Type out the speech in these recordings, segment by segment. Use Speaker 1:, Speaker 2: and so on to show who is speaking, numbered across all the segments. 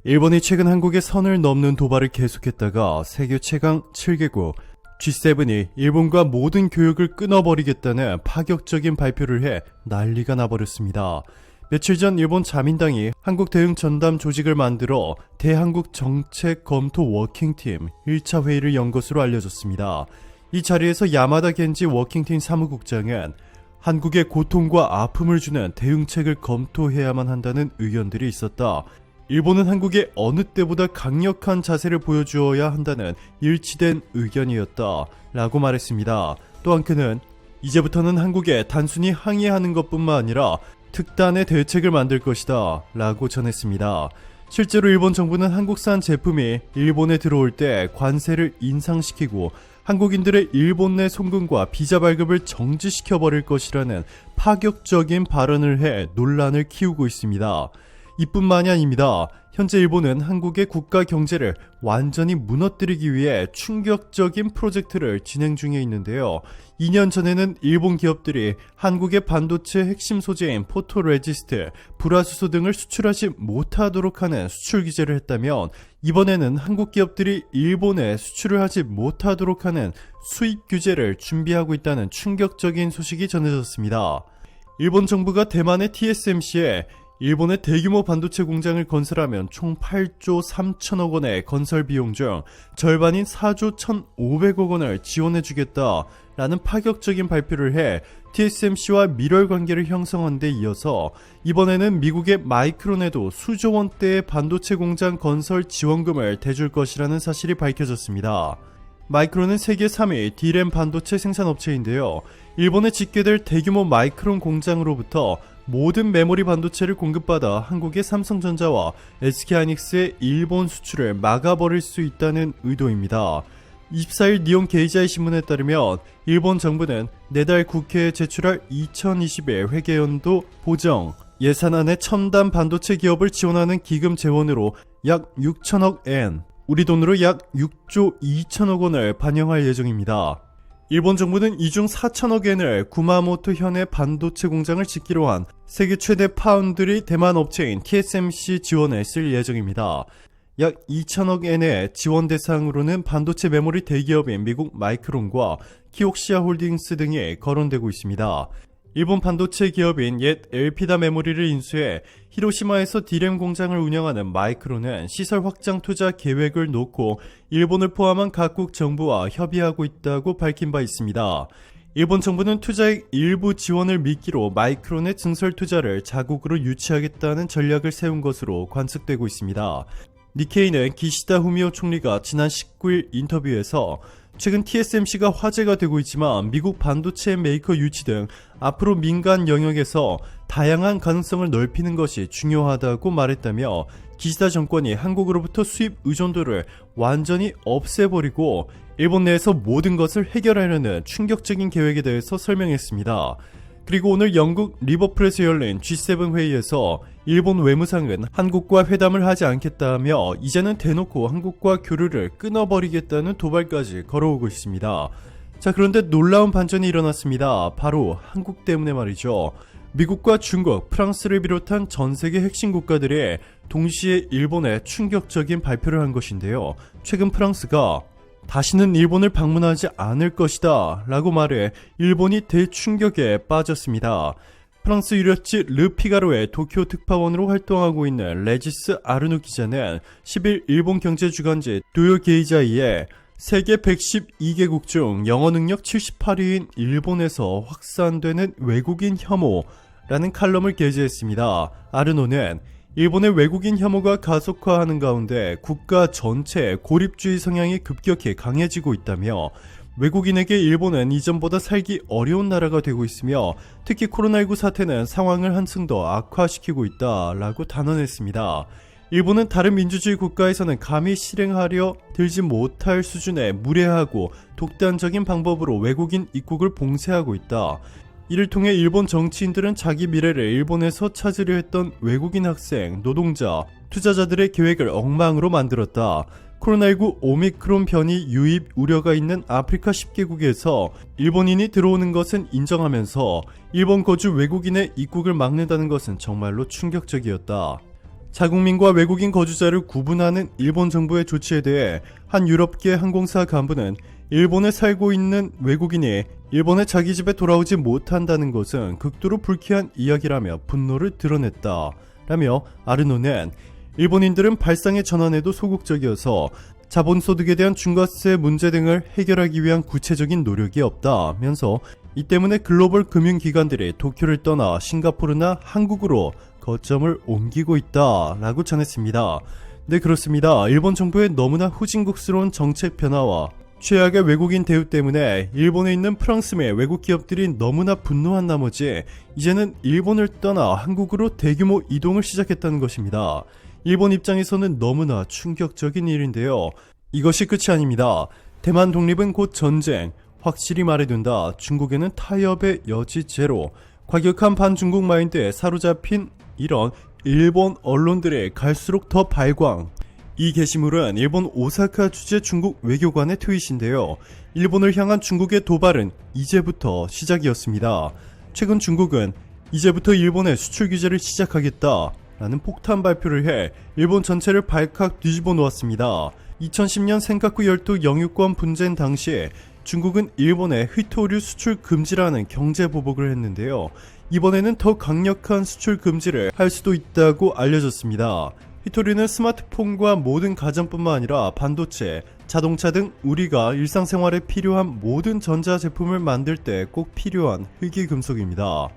Speaker 1: 일본이 최근 한국의 선을 넘는 도발을 계속했다가 세계 최강 7개국 G7이 일본과 모든 교역을 끊어버리겠다는 파격적인 발표를 해 난리가 나버렸습니다. 며칠 전 일본 자민당이 한국 대응 전담 조직을 만들어 대한국 정책 검토 워킹팀 1차 회의를 연 것으로 알려졌습니다. 이 자리에서 야마다 겐지 워킹팀 사무국장은 한국의 고통과 아픔을 주는 대응책을 검토해야만 한다는 의견들이 있었다. 일본은 한국에 어느 때보다 강력한 자세를 보여주어야 한다는 일치된 의견이었다 라고 말했습니다. 또한 그는 이제부터는 한국에 단순히 항의하는 것뿐만 아니라 특단의 대책을 만들 것이다 라고 전했습니다. 실제로 일본 정부는 한국산 제품이 일본에 들어올 때 관세를 인상시키고 한국인들의 일본 내 송금과 비자 발급을 정지시켜버릴 것이라는 파격적인 발언을 해 논란을 키우고 있습니다. 이뿐만이 아닙니다. 현재 일본은 한국의 국가 경제를 완전히 무너뜨리기 위해 충격적인 프로젝트를 진행 중에 있는데요. 2년 전에는 일본 기업들이 한국의 반도체 핵심 소재인 포토레지스트, 불화수소 등을 수출하지 못하도록 하는 수출 규제를 했다면 이번에는 한국 기업들이 일본에 수출을 하지 못하도록 하는 수입 규제를 준비하고 있다는 충격적인 소식이 전해졌습니다. 일본 정부가 대만의 TSMC에 일본의 대규모 반도체 공장을 건설하면 총 8조 3천억 원의 건설 비용 중 절반인 4조 1,500억 원을 지원해주겠다라는 파격적인 발표를 해 TSMC와 밀월 관계를 형성한 데 이어서 이번에는 미국의 마이크론에도 수조 원대의 반도체 공장 건설 지원금을 대줄 것이라는 사실이 밝혀졌습니다. 마이크론은 세계 3위 D램 반도체 생산업체인데요. 일본에 짓게 될 대규모 마이크론 공장으로부터 모든 메모리 반도체를 공급받아 한국의 삼성전자와 SK하이닉스의 일본 수출을 막아버릴 수 있다는 의도입니다. 24일 니온 게이자이 신문에 따르면 일본 정부는 내달 국회에 제출할 2021 회계연도 보정 예산안에 첨단 반도체 기업을 지원하는 기금 재원으로 약 6천억 엔, 우리 돈으로 약 6조 2천억 원을 반영할 예정입니다. 일본 정부는 이 중 4천억 엔을 구마모토 현의 반도체 공장을 짓기로 한 세계 최대 파운드리 대만 업체인 TSMC 지원에 쓸 예정입니다. 약 2천억 엔의 지원 대상으로는 반도체 메모리 대기업인 미국 마이크론과 키옥시아 홀딩스 등이 거론되고 있습니다. 일본 반도체 기업인 옛 엘피다 메모리를 인수해 히로시마에서 D램 공장을 운영하는 마이크론은 시설 확장 투자 계획을 놓고 일본을 포함한 각국 정부와 협의하고 있다고 밝힌 바 있습니다. 일본 정부는 투자액 일부 지원을 미끼로 마이크론의 증설 투자를 자국으로 유치하겠다는 전략을 세운 것으로 관측되고 있습니다. 니케이는 기시다 후미오 총리가 지난 19일 인터뷰에서 최근 TSMC가 화제가 되고 있지만 미국 반도체 메이커 유치 등 앞으로 민간 영역에서 다양한 가능성을 넓히는 것이 중요하다고 말했다며 기시다 정권이 한국으로부터 수입 의존도를 완전히 없애버리고 일본 내에서 모든 것을 해결하려는 충격적인 계획에 대해서 설명했습니다. 그리고 오늘 영국 리버풀에서 열린 G7 회의에서 일본 외무상은 한국과 회담을 하지 않겠다며 이제는 대놓고 한국과 교류를 끊어버리겠다는 도발까지 걸어오고 있습니다. 자, 그런데 놀라운 반전이 일어났습니다. 바로 한국 때문에 말이죠. 미국과 중국, 프랑스를 비롯한 전 세계 핵심 국가들이 동시에 일본에 충격적인 발표를 한 것인데요. 최근 프랑스가 다시는 일본을 방문하지 않을 것이다 라고 말해 일본이 대충격에 빠졌습니다. 프랑스 유력지 르피가로의 도쿄 특파원으로 활동하고 있는 레지스 아르누 기자는 10일 일본 경제주간지 도요 게이자이에 세계 112개국 중 영어 능력 78위인 일본에서 확산되는 외국인 혐오라는 칼럼을 게재했습니다. 아르노는 일본의 외국인 혐오가 가속화하는 가운데 국가 전체의 고립주의 성향이 급격히 강해지고 있다며 외국인에게 일본은 이전보다 살기 어려운 나라가 되고 있으며 특히 코로나19 사태는 상황을 한층 더 악화시키고 있다라고 단언했습니다. 일본은 다른 민주주의 국가에서는 감히 실행하려 들지 못할 수준의 무례하고 독단적인 방법으로 외국인 입국을 봉쇄하고 있다. 이를 통해 일본 정치인들은 자기 미래를 일본에서 찾으려 했던 외국인 학생, 노동자, 투자자들의 계획을 엉망으로 만들었다. 코로나19 오미크론 변이 유입 우려가 있는 아프리카 10개국에서 일본인이 들어오는 것은 인정하면서 일본 거주 외국인의 입국을 막는다는 것은 정말로 충격적이었다. 자국민과 외국인 거주자를 구분하는 일본 정부의 조치에 대해 한 유럽계 항공사 간부는 일본에 살고 있는 외국인이 일본의 자기 집에 돌아오지 못한다는 것은 극도로 불쾌한 이야기라며 분노를 드러냈다. 라며 아르노는 일본인들은 발상의 전환에도 소극적이어서 자본소득에 대한 중과세 문제 등을 해결하기 위한 구체적인 노력이 없다면서 이 때문에 글로벌 금융기관들이 도쿄를 떠나 싱가포르나 한국으로 거점을 옮기고 있다라고 전했습니다. 네, 그렇습니다. 일본 정부의 너무나 후진국스러운 정책 변화와 최악의 외국인 대우 때문에 일본에 있는 프랑스 내 외국 기업들이 너무나 분노한 나머지 이제는 일본을 떠나 한국으로 대규모 이동을 시작했다는 것입니다. 일본 입장에서는 너무나 충격적인 일인데요. 이것이 끝이 아닙니다. 대만 독립은 곧 전쟁. 확실히 말해둔다. 중국에는 타협의 여지 제로. 과격한 반중국 마인드에 사로잡힌 이런 일본 언론들이 갈수록 더 발광. 이 게시물은 일본 오사카 주재 중국 외교관의 트윗인데요. 일본을 향한 중국의 도발은 이제부터 시작이었습니다. 최근 중국은 이제부터 일본의 수출 규제를 시작하겠다 라는 폭탄 발표를 해 일본 전체를 발칵 뒤집어 놓았습니다. 2010년 센카쿠 열도 영유권 분쟁 당시에 중국은 일본에 휘토류 수출 금지라는 경제 보복을 했는데요. 이번에는 더 강력한 수출 금지를 할 수도 있다고 알려졌습니다. 휘토류는 스마트폰과 모든 가전뿐만 아니라 반도체, 자동차 등 우리가 일상생활에 필요한 모든 전자제품을 만들 때 꼭 필요한 희귀금속입니다.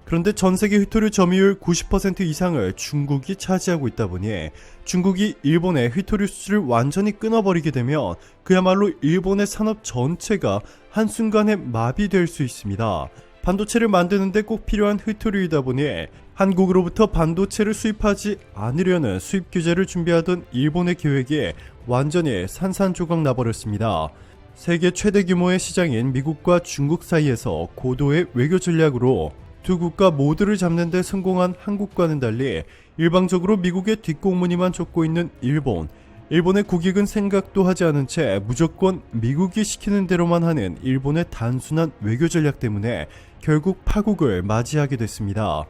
Speaker 1: 그런데 전세계 휘토류 점유율 90% 이상을 중국이 차지하고 있다 보니 중국이 일본의 휘토류 수출을 완전히 끊어버리게 되면 그야말로 일본의 산업 전체가 한순간에 마비될 수 있습니다. 반도체를 만드는데 꼭 필요한 휘토류이다 보니 한국으로부터 반도체를 수입하지 않으려는 수입 규제를 준비하던 일본의 계획이 완전히 산산조각 나버렸습니다. 세계 최대 규모의 시장인 미국과 중국 사이에서 고도의 외교 전략으로 두 국가 모두를 잡는 데 성공한 한국과는 달리 일방적으로 미국의 뒷공무니만 쫓고 있는 일본의 국익은 생각도 하지 않은 채 무조건 미국이 시키는 대로만 하는 일본의 단순한 외교 전략 때문에 결국 파국을 맞이하게 됐습니다.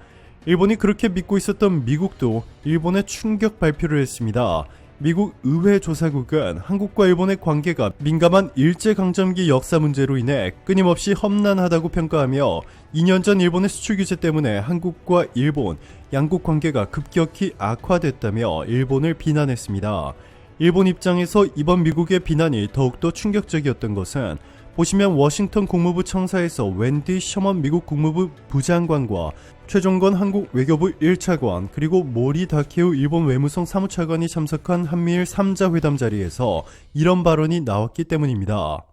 Speaker 1: 일본이 그렇게 믿고 있었던 미국도 일본에 충격 발표를 했습니다. 미국 의회 조사국은 한국과 일본의 관계가 민감한 일제강점기 역사 문제로 인해 끊임없이 험난하다고 평가하며 2년 전 일본의 수출 규제 때문에 한국과 일본 양국 관계가 급격히 악화됐다며 일본을 비난했습니다. 일본 입장에서 이번 미국의 비난이 더욱더 충격적이었던 것은 보시면 워싱턴 국무부 청사에서 웬디 셔먼 미국 국무부 부장관과 최종건 한국 외교부 1차관 그리고 모리 다케우 일본 외무성 사무차관이 참석한 한미일 3자 회담 자리에서 이런 발언이 나왔기 때문입니다.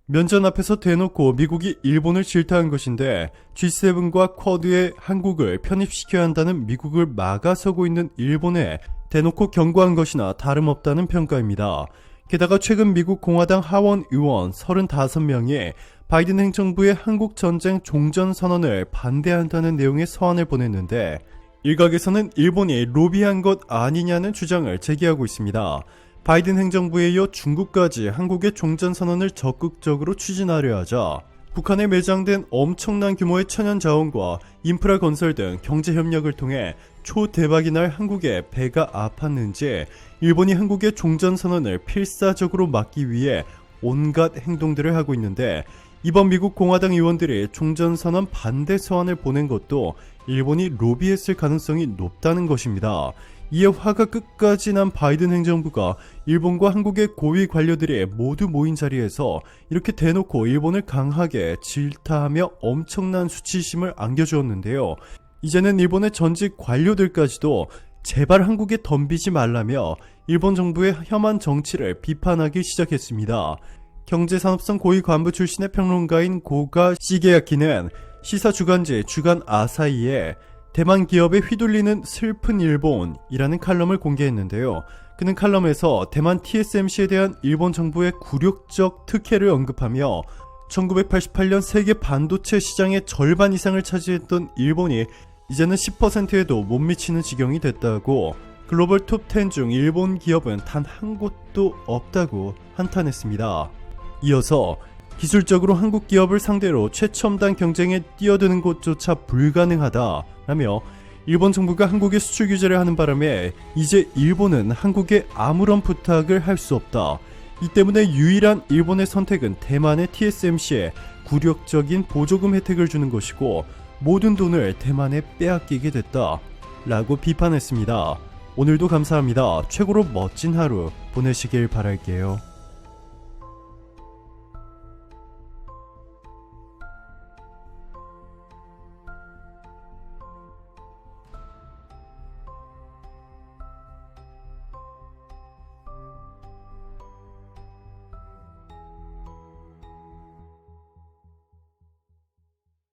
Speaker 1: 면전 앞에서 대놓고 미국이 일본을 질타한 것인데 G7과 쿼드에 한국을 편입시켜야 한다는 미국을 막아서고 있는 일본에 대놓고 경고한 것이나 다름없다는 평가입니다. 게다가 최근 미국 공화당 하원 의원 35명이 바이든 행정부의 한국전쟁 종전선언을 반대한다는 내용의 서한을 보냈는데 일각에서는 일본이 로비한 것 아니냐는 주장을 제기하고 있습니다. 바이든 행정부에 이어 중국까지 한국의 종전선언을 적극적으로 추진하려 하자 북한에 매장된 엄청난 규모의 천연자원과 인프라 건설 등 경제협력을 통해 초대박이 날 한국에 배가 아팠는지 일본이 한국의 종전선언을 필사적으로 막기 위해 온갖 행동들을 하고 있는데 이번 미국 공화당 의원들이 종전선언 반대 서한을 보낸 것도 일본이 로비했을 가능성이 높다는 것입니다. 이에 화가 끝까지 난 바이든 행정부가 일본과 한국의 고위 관료들이 모두 모인 자리에서 이렇게 대놓고 일본을 강하게 질타하며 엄청난 수치심을 안겨주었는데요. 이제는 일본의 전직 관료들까지도 제발 한국에 덤비지 말라며 일본 정부의 혐한 정치를 비판하기 시작했습니다. 경제산업성 고위 간부 출신의 평론가인 고가 시게야키는 시사 주간지 주간 아사히에 대만 기업에 휘둘리는 슬픈 일본이라는 칼럼을 공개했는데요. 그는 칼럼에서 대만 TSMC에 대한 일본 정부의 굴욕적 특혜를 언급하며 1988년 세계 반도체 시장의 절반 이상을 차지했던 일본이 이제는 10%에도 못 미치는 지경이 됐다고 글로벌 톱10 중 일본 기업은 단 한 곳도 없다고 한탄했습니다. 이어서 기술적으로 한국 기업을 상대로 최첨단 경쟁에 뛰어드는 곳조차 불가능하다라며 일본 정부가 한국에 수출 규제를 하는 바람에 이제 일본은 한국에 아무런 부탁을 할 수 없다. 이 때문에 유일한 일본의 선택은 대만의 TSMC에 굴욕적인 보조금 혜택을 주는 것이고 모든 돈을 대만에 빼앗기게 됐다. 라고 비판했습니다. 오늘도 감사합니다. 최고로 멋진 하루 보내시길 바랄게요.